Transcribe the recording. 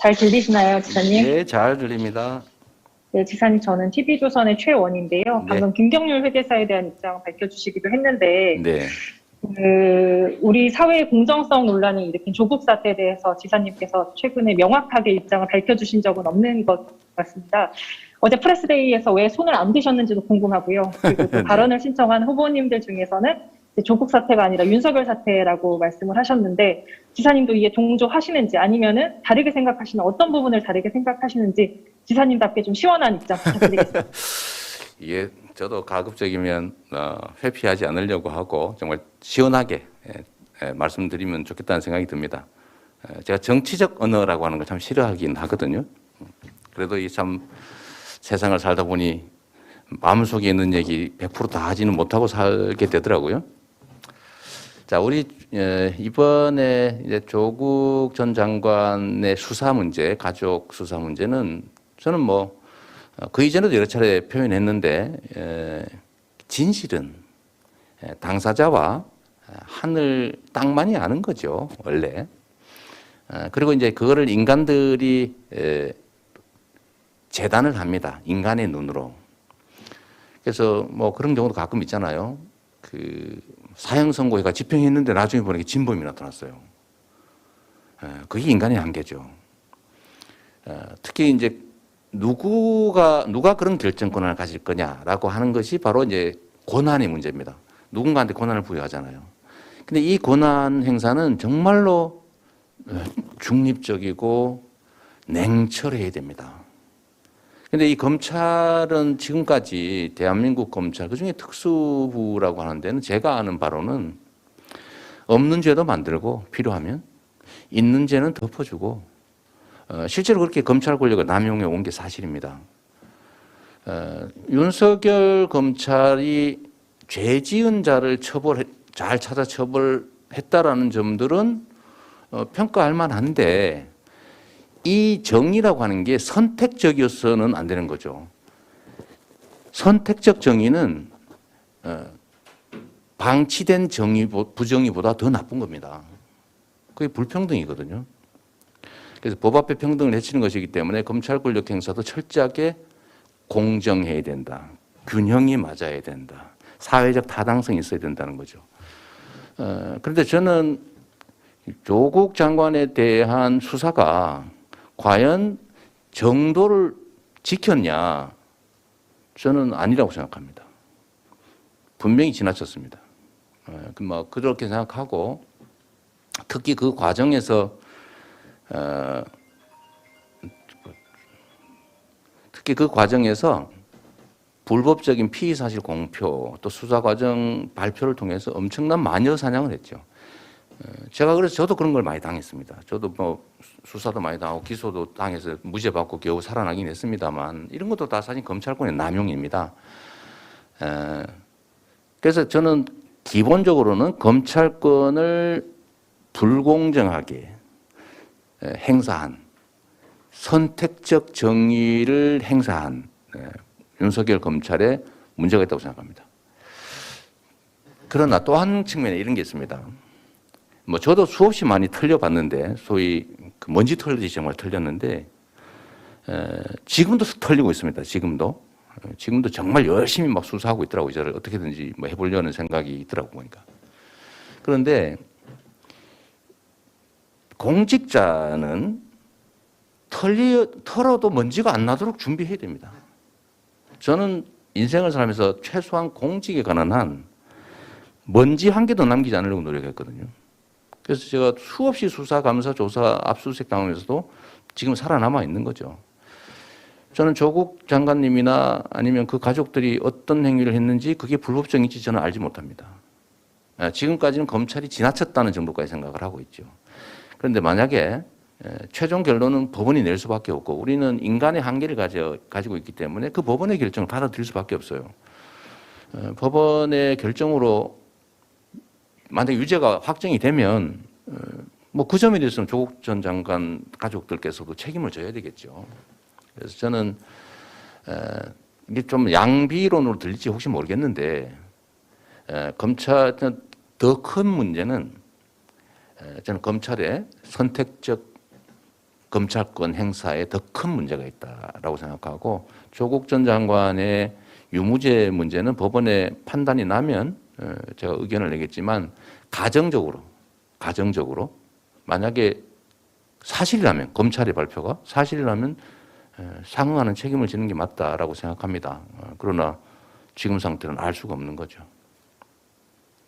잘 들리시나요, 지사님? 네, 잘 들립니다. 네, 지사님, 저는 TV조선의 최원인데요. 네, 방금 김경률 회계사에 대한 입장 밝혀주시기도 했는데, 네, 우리 사회의 공정성 논란이 일으킨 조국 사태에 대해서 지사님께서 최근에 명확하게 입장을 밝혀주신 적은 없는 것 같습니다. 어제 프레스데이에서 왜 손을 안 드셨는지도 궁금하고요. 그리고 또 네. 발언을 신청한 후보님들 중에서는 조국 사태가 아니라 윤석열 사태라고 말씀을 하셨는데, 지사님도 이에 동조하시는지 아니면은 다르게 생각하시는 어떤 부분을 다르게 생각하시는지 지사님답게 좀 시원한 입장 부탁드리겠습니다. 이게 저도 가급적이면 회피하지 않으려고 하고 정말 시원하게 말씀드리면 좋겠다는 생각이 듭니다. 제가 정치적 언어라고 하는 걸 참 싫어하긴 하거든요. 그래도 이 참 세상을 살다 보니 마음속에 있는 얘기 100%다 하지는 못하고 살게 되더라고요. 자, 우리 이번에 이제 조국 전 장관의 수사 문제, 가족 수사 문제는 저는 뭐 그 이전에도 여러 차례 표현했는데 진실은 당사자와 하늘 땅만이 아는 거죠, 원래. 그리고 이제 그거를 인간들이 재단을 합니다, 인간의 눈으로. 그래서 뭐 그런 경우도 가끔 있잖아요. 그 사형 선고해가 집행했는데 나중에 보니까 진범이 나타났어요. 그게 인간의 한계죠. 특히 이제 누가 그런 결정 권한을 가질 거냐라고 하는 것이 바로 이제 권한의 문제입니다. 누군가한테 권한을 부여하잖아요. 근데 이 권한 행사는 정말로 중립적이고 냉철해야 됩니다. 근데 이 검찰은 지금까지 대한민국 검찰, 그중에 특수부라고 하는 데는 제가 아는 바로는 없는 죄도 만들고 필요하면 있는 죄는 덮어주고 실제로 그렇게 검찰 권력을 남용해 온 게 사실입니다. 윤석열 검찰이 죄 지은 자를 잘 찾아 처벌했다라는 점들은 평가할 만한데 이 정의라고 하는 게 선택적이어서는 안 되는 거죠. 선택적 정의는 방치된 부정의보다 더 나쁜 겁니다. 그게 불평등이거든요. 그래서 법 앞에 평등을 해치는 것이기 때문에 검찰 권력 행사도 철저하게 공정해야 된다. 균형이 맞아야 된다. 사회적 타당성이 있어야 된다는 거죠. 그런데 저는 조국 장관에 대한 수사가 과연 정도를 지켰냐? 저는 아니라고 생각합니다. 분명히 지나쳤습니다. 뭐 그렇게 생각하고 특히 그 과정에서 불법적인 피의사실 공표 또 수사 과정 발표를 통해서 엄청난 마녀 사냥을 했죠. 제가 그래서 저도 그런 걸 많이 당했습니다. 저도 뭐 수사도 많이 당하고 기소도 당해서 무죄 받고 겨우 살아나긴 했습니다만 이런 것도 다 사실 검찰권의 남용입니다. 그래서 저는 기본적으로는 검찰권을 불공정하게 행사한 선택적 정의를 행사한 윤석열 검찰에 문제가 있다고 생각합니다. 그러나 또 한 측면에 이런 게 있습니다. 뭐 저도 수없이 많이 틀려봤는데 소위 그 먼지 털듯이 정말 틀렸는데 지금도 털리고 있습니다. 지금도 정말 열심히 막 수사하고 있더라고요. 저를 어떻게든지 뭐 해보려는 생각이 있더라고 보니까. 그런데 공직자는 털어도 먼지가 안 나도록 준비해야 됩니다. 저는 인생을 살면서 최소한 공직에 관한 한 먼지 한 개도 남기지 않으려고 노력했거든요. 그래서 제가 수없이 수사, 감사, 조사, 압수수색 당하면서도 지금 살아남아 있는 거죠. 저는 조국 장관님이나 아니면 그 가족들이 어떤 행위를 했는지 그게 불법적인지 저는 알지 못합니다. 지금까지는 검찰이 지나쳤다는 정도까지 생각을 하고 있죠. 그런데 만약에 최종 결론은 법원이 낼 수밖에 없고 우리는 인간의 한계를 가지고 있기 때문에 그 법원의 결정을 받아들일 수밖에 없어요. 법원의 결정으로 만약 유죄가 확정이 되면 뭐 그 점에 대해서는 조국 전 장관 가족들께서도 책임을 져야 되겠죠. 그래서 저는 이게 좀 양비론으로 들릴지 혹시 모르겠는데 검찰 더 큰 문제는 저는 검찰의 선택적 검찰권 행사에 더 큰 문제가 있다라고 생각하고 조국 전 장관의 유무죄 문제는 법원의 판단이 나면 제가 의견을 내겠지만 가정적으로 만약에 사실이라면 검찰의 발표가 사실이라면 상응하는 책임을 지는 게 맞다라고 생각합니다. 그러나 지금 상태는 알 수가 없는 거죠.